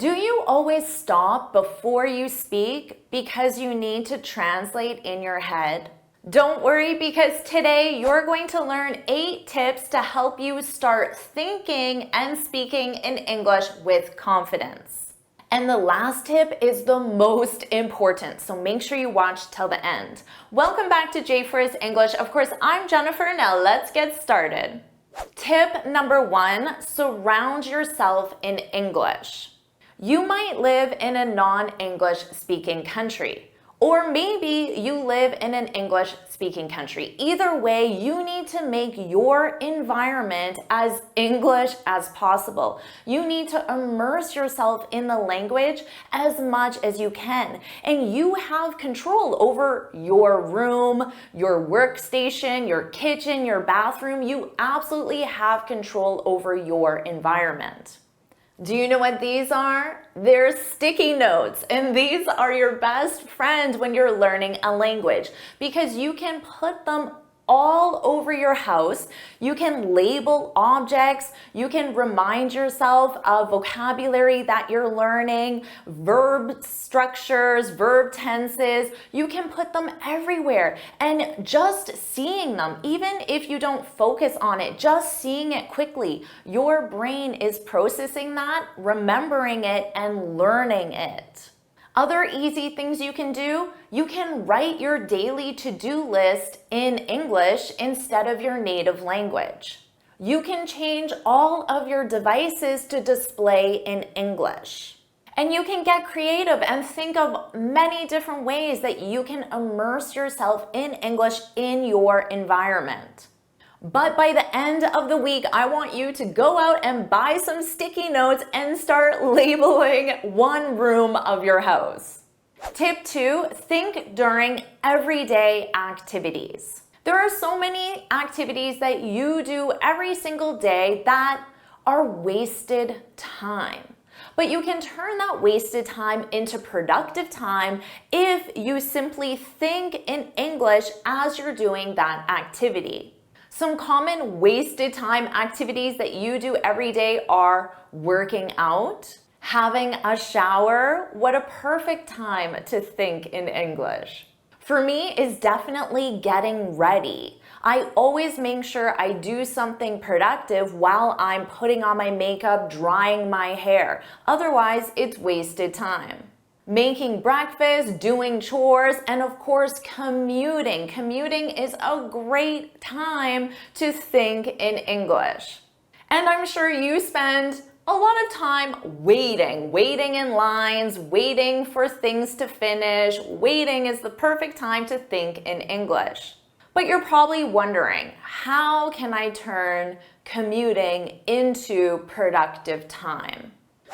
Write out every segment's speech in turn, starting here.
Do you always stop before you speak because you need to translate in your head? Don't worry, because today you're going to learn 8 tips to help you start thinking and speaking in English with confidence. And the last tip is the most important, so make sure you watch till the end. Welcome back to JForrest English. Of course, I'm Jennifer. Now let's get started. Tip number 1, surround yourself in English. You might live in a non-English speaking country, or maybe you live in an English speaking country. Either way, you need to make your environment as English as possible. You need to immerse yourself in the language as much as you can. And you have control over your room, your workstation, your kitchen, your bathroom. You absolutely have control over your environment. Do you know what these are? They're sticky notes, and these are your best friend when you're learning a language because you can put them all over your house. You can label objects. You can remind yourself of vocabulary that you're learning, verb structures, verb tenses. You can put them everywhere. And just seeing them, even if you don't focus on it, just seeing it quickly, your brain is processing that, remembering it, and learning it. Other easy things you can do, you can write your daily to-do list in English instead of your native language. You can change all of your devices to display in English. And you can get creative and think of many different ways that you can immerse yourself in English in your environment. But by the end of the week, I want you to go out and buy some sticky notes and start labeling one room of your house. Tip 2, think during everyday activities. There are so many activities that you do every single day that are wasted time. But you can turn that wasted time into productive time if you simply think in English as you're doing that activity. Some common wasted time activities that you do every day are working out, having a shower. What a perfect time to think in English. For me, is definitely getting ready. I always make sure I do something productive while I'm putting on my makeup, drying my hair. Otherwise, it's wasted time. Making breakfast, doing chores, and of course, commuting. Commuting is a great time to think in English. And I'm sure you spend a lot of time waiting in lines, waiting for things to finish. Waiting is the perfect time to think in English. But you're probably wondering, how can I turn commuting into productive time?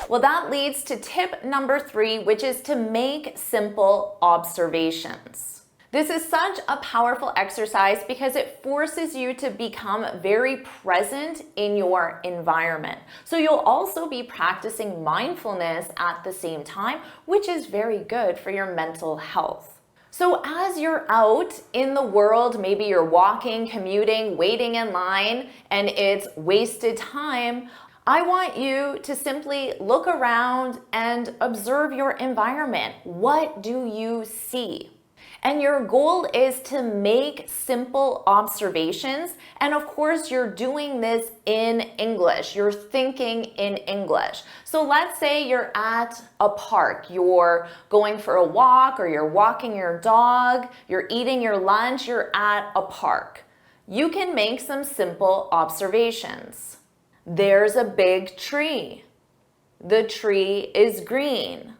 Well, that leads to tip number 3, which is to make simple observations. This is such a powerful exercise because it forces you to become very present in your environment. So you'll also be practicing mindfulness at the same time, which is very good for your mental health. So as you're out in the world, maybe you're walking, commuting, waiting in line, and it's wasted time, I want you to simply look around and observe your environment. What do you see? And your goal is to make simple observations. And of course, you're doing this in English. You're thinking in English. So let's say you're at a park. You're going for a walk, or you're walking your dog, you're eating your lunch, you're at a park. You can make some simple observations. There's a big tree. The tree is green.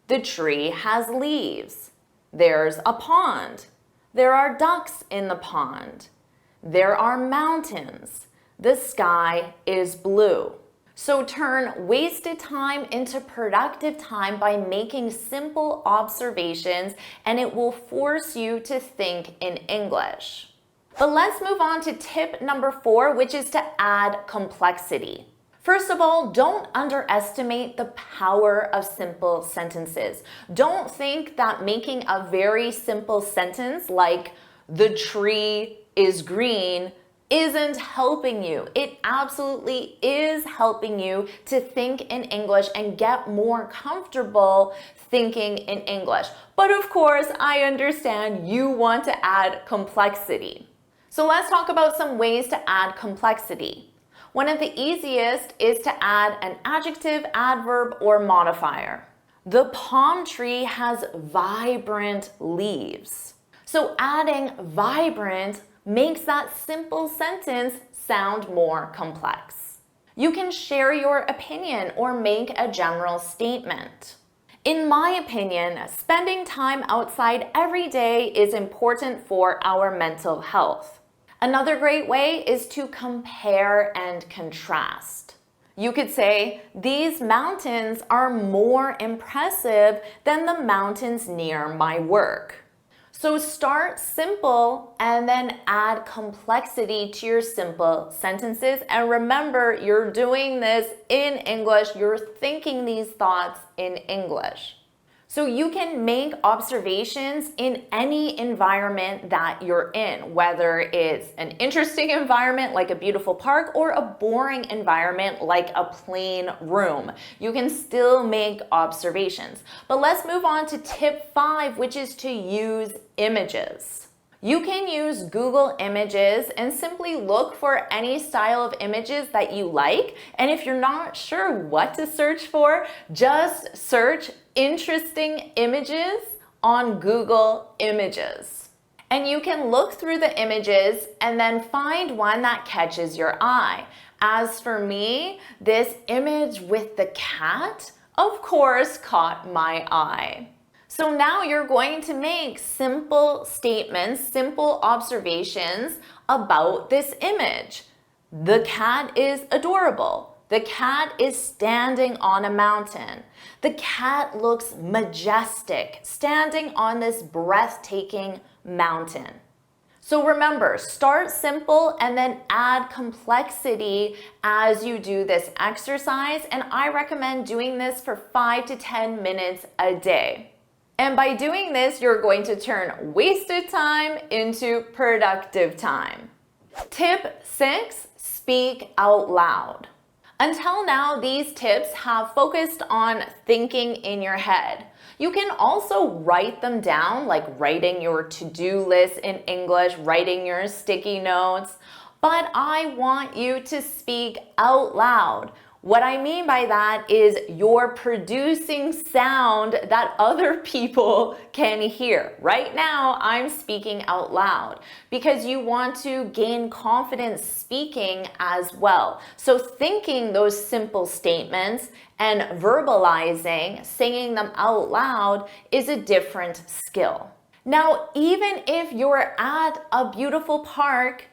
The tree has leaves. There's a pond. There are ducks in the pond. There are mountains. The sky is blue. So turn wasted time into productive time by making simple observations, and it will force you to think in English. But let's move on to tip number 4, which is to add complexity. First of all, don't underestimate the power of simple sentences. Don't think that making a very simple sentence like the tree is green isn't helping you. It absolutely is helping you to think in English and get more comfortable thinking in English. But of course, I understand you want to add complexity. So let's talk about some ways to add complexity. One of the easiest is to add an adjective, adverb, or modifier. The palm tree has vibrant leaves. So adding vibrant makes that simple sentence sound more complex. You can share your opinion or make a general statement. In my opinion, spending time outside every day is important for our mental health. Another great way is to compare and contrast. You could say, these mountains are more impressive than the mountains near my work. So start simple and then add complexity to your simple sentences. And remember, you're doing this in English. You're thinking these thoughts in English. So you can make observations in any environment that you're in, whether it's an interesting environment like a beautiful park or a boring environment like a plain room. You can still make observations. But let's move on to tip 5, which is to use images. You can use Google Images and simply look for any style of images that you like. And if you're not sure what to search for, just search interesting images on Google Images. And you can look through the images and then find one that catches your eye. As for me, this image with the cat, of course, caught my eye. So now you're going to make simple statements, simple observations about this image. The cat is adorable. The cat is standing on a mountain. The cat looks majestic, standing on this breathtaking mountain. So remember, start simple and then add complexity as you do this exercise. And I recommend doing this for 5 to 10 minutes a day. And by doing this, you're going to turn wasted time into productive time. Tip 6, speak out loud. Until now, these tips have focused on thinking in your head. You can also write them down, like writing your to-do list in English, writing your sticky notes, but I want you to speak out loud. What I mean by that is you're producing sound that other people can hear. Right now, I'm speaking out loud because you want to gain confidence speaking as well. So thinking those simple statements and verbalizing, singing them out loud is a different skill. Now, even if you're at a beautiful park,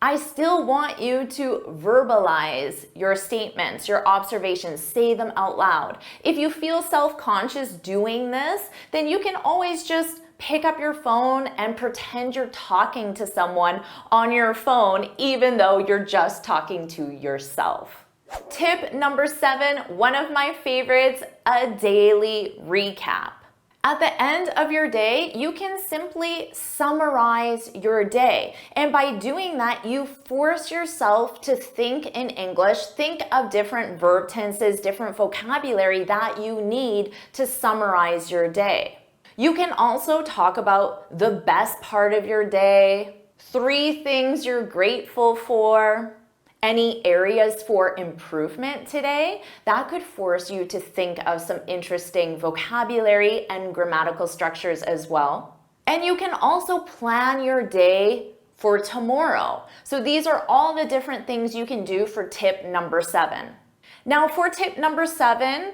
I still want you to verbalize your statements, your observations, say them out loud. If you feel self-conscious doing this, then you can always just pick up your phone and pretend you're talking to someone on your phone, even though you're just talking to yourself. Tip number 7, one of my favorites, a daily recap. At the end of your day, you can simply summarize your day. And by doing that, you force yourself to think in English, think of different verb tenses, different vocabulary that you need to summarize your day. You can also talk about the best part of your day, 3 things you're grateful for, any areas for improvement today. That could force you to think of some interesting vocabulary and grammatical structures as well. And you can also plan your day for tomorrow. So these are all the different things you can do for tip number 7. Now for tip number 7,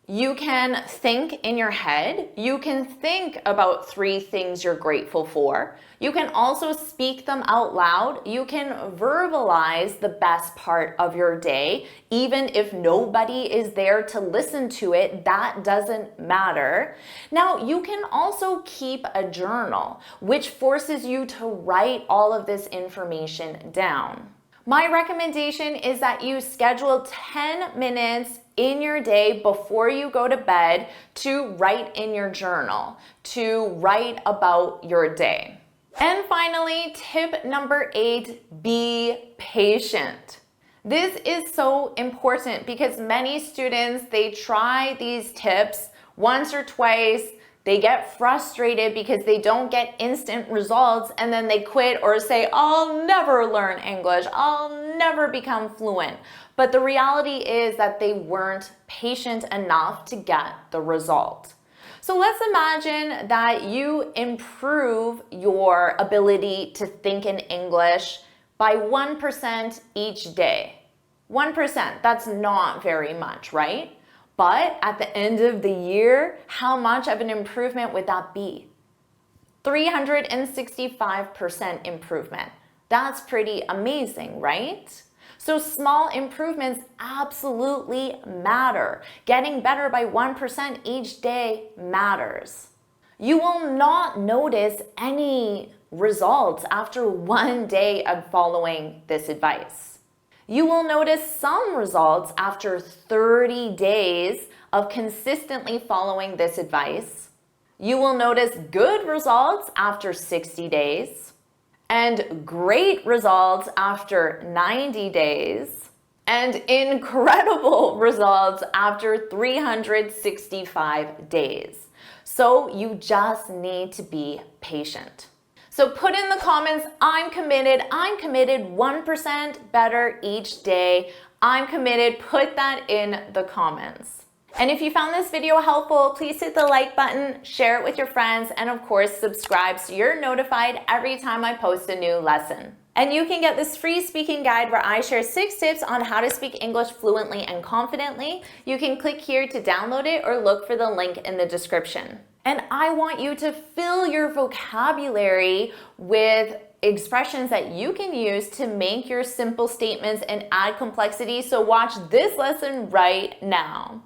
you can think in your head. You can think about 3 things you're grateful for. You can also speak them out loud. You can verbalize the best part of your day. Even if nobody is there to listen to it, that doesn't matter. Now, you can also keep a journal, which forces you to write all of this information down. My recommendation is that you schedule 10 minutes in your day before you go to bed to write in your journal, to write about your day. And finally, tip number 8, be patient. This is so important because many students, they try these tips once or twice, they get frustrated because they don't get instant results, and then they quit or say, I'll never learn English, I'll never become fluent. But the reality is that they weren't patient enough to get the result. So let's imagine that you improve your ability to think in English by 1% each day. 1%, that's not very much, right? But at the end of the year, how much of an improvement would that be? 365% improvement. That's pretty amazing, right? So small improvements absolutely matter. Getting better by 1% each day matters. You will not notice any results after 1 day of following this advice. You will notice some results after 30 days of consistently following this advice. You will notice good results after 60 days, and great results after 90 days, and incredible results after 365 days. So you just need to be patient. So put in the comments, I'm committed 1% better each day. I'm committed, put that in the comments. And if you found this video helpful, please hit the like button, share it with your friends, and of course, subscribe so you're notified every time I post a new lesson. And you can get this free speaking guide where I share 6 tips on how to speak English fluently and confidently. You can click here to download it or look for the link in the description. And I want you to fill your vocabulary with expressions that you can use to make your simple statements and add complexity. So watch this lesson right now.